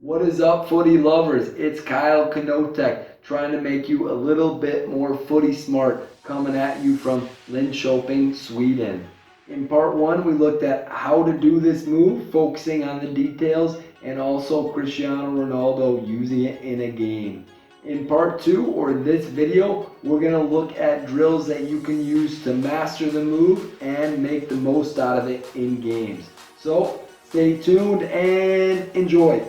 What is up, footy lovers? It's Kyle Knotek trying to make you a little bit more footy smart, coming at you from Linköping, Sweden. In part one, we looked at how to do this move, focusing on the details, and also Cristiano Ronaldo using it in a game. In part two, or this video, we're going to look at drills that you can use to master the move and make the most out of it in games. So stay tuned and enjoy.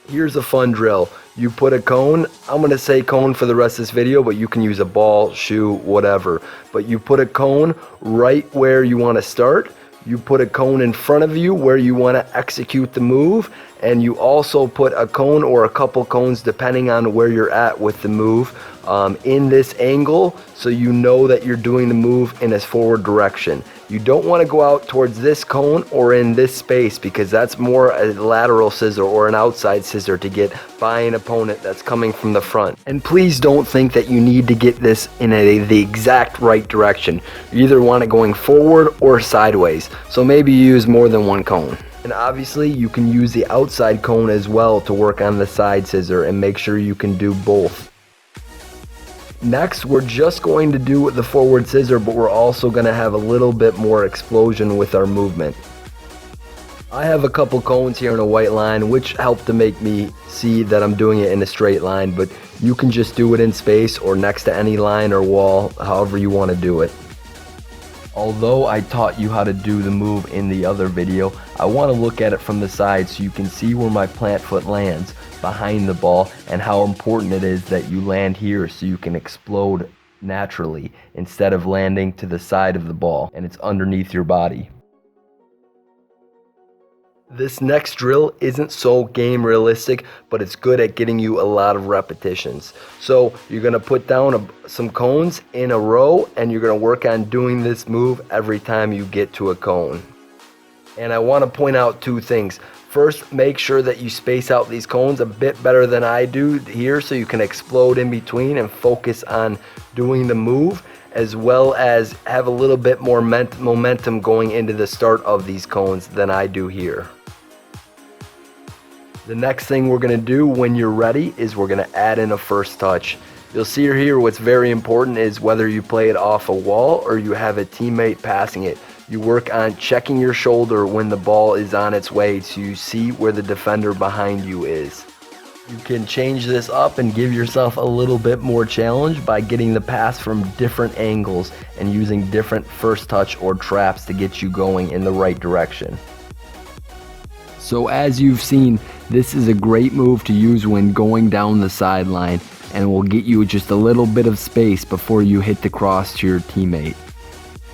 Here's a fun drill. You put a cone, I'm going to say cone for the rest of this video, but you can use a ball, shoe, whatever. But you put a cone right where you want to start. You put a cone in front of you where you want to execute the move. And you also put a cone or a couple cones, depending on where you're at with the move, in this angle, so you know that you're doing the move in a forward direction. You don't want to go out towards this cone or in this space, because that's more a lateral scissor or an outside scissor to get by an opponent that's coming from the front. And please don't think that you need to get this in the exact right direction. You either want it going forward or sideways, so maybe you use more than one cone. And obviously you can use the outside cone as well to work on the side scissor, and make sure you can do both. Next, we're just going to do the forward scissor, but we're also going to have a little bit more explosion with our movement. I have a couple cones here in a white line, which help to make me see that I'm doing it in a straight line, but you can just do it in space or next to any line or wall, however you want to do it. Although I taught you how to do the move in the other video, I want to look at it from the side so you can see where my plant foot lands behind the ball, and how important it is that you land here so you can explode naturally instead of landing to the side of the ball and it's underneath your body. This next drill isn't so game realistic, but it's good at getting you a lot of repetitions. So you're going to put down some cones in a row, and you're going to work on doing this move every time you get to a cone. And I want to point out two things. First, make sure that you space out these cones a bit better than I do here, so you can explode in between and focus on doing the move, as well as have a little bit more momentum going into the start of these cones than I do here. The next thing we're going to do when you're ready is we're going to add in a first touch. You'll see here what's very important is whether you play it off a wall or you have a teammate passing it. You work on checking your shoulder when the ball is on its way so you see where the defender behind you is. You can change this up and give yourself a little bit more challenge by getting the pass from different angles and using different first touch or traps to get you going in the right direction. So as you've seen, this is a great move to use when going down the sideline, and will get you just a little bit of space before you hit the cross to your teammate.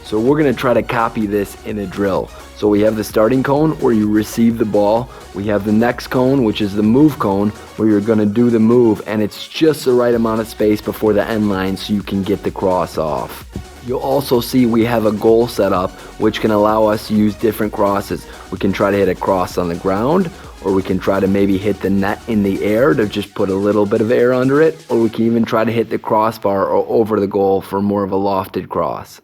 So we're going to try to copy this in a drill. So we have the starting cone where you receive the ball. We have the next cone, which is the move cone, where you're going to do the move, and it's just the right amount of space before the end line so you can get the cross off. You'll also see we have a goal set up, which can allow us to use different crosses. We can try to hit a cross on the ground, or we can try to maybe hit the net in the air to just put a little bit of air under it, or we can even try to hit the crossbar or over the goal for more of a lofted cross.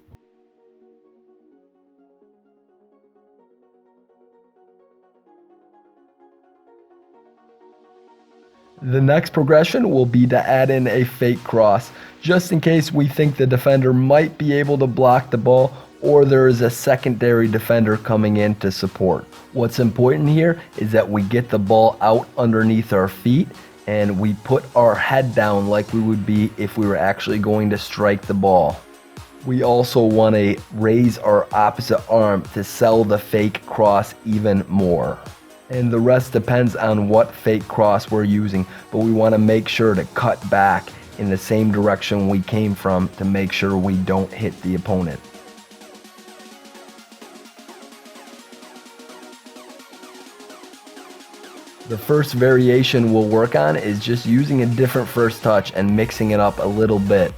The next progression will be to add in a fake cross, just in case we think the defender might be able to block the ball, or there is a secondary defender coming in to support. What's important here is that we get the ball out underneath our feet and we put our head down like we would be if we were actually going to strike the ball. We also want to raise our opposite arm to sell the fake cross even more. And the rest depends on what fake cross we're using, but we want to make sure to cut back in the same direction we came from to make sure we don't hit the opponent. The first variation we'll work on is just using a different first touch and mixing it up a little bit.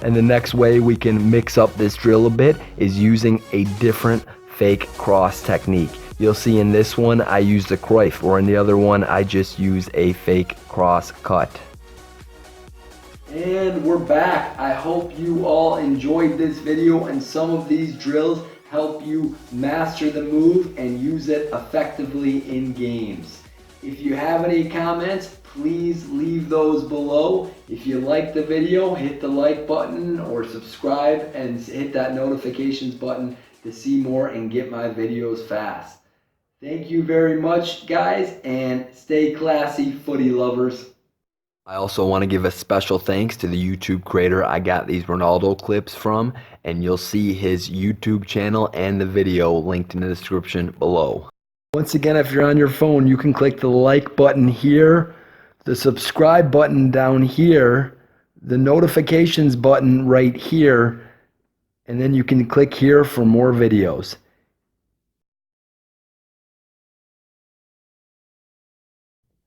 And the next way we can mix up this drill a bit is using a different fake cross technique. You'll see in this one I used a Cruyff, or in the other one I just used a fake cross cut. And we're back. I hope you all enjoyed this video and some of these drills help you master the move and use it effectively in games. If you have any comments, please leave those below. If you like the video, hit the like button or subscribe and hit that notifications button to see more and get my videos fast. Thank you very much, guys, and stay classy, footy lovers. I also want to give a special thanks to the YouTube creator I got these Ronaldo clips from, and you'll see his YouTube channel and the video linked in the description below. Once again, if you're on your phone, you can click the like button here, the subscribe button down here, the notifications button right here, and then you can click here for more videos.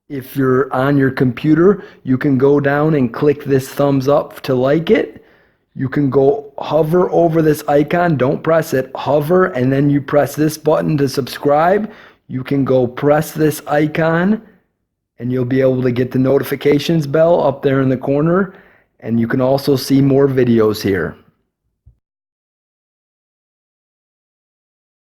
If you're on your computer, you can go down and click this thumbs up to like it. You can go hover over this icon, don't press it, hover, and then you press this button to subscribe. You can go press this icon and you'll be able to get the notifications bell up there in the corner, and you can also see more videos here.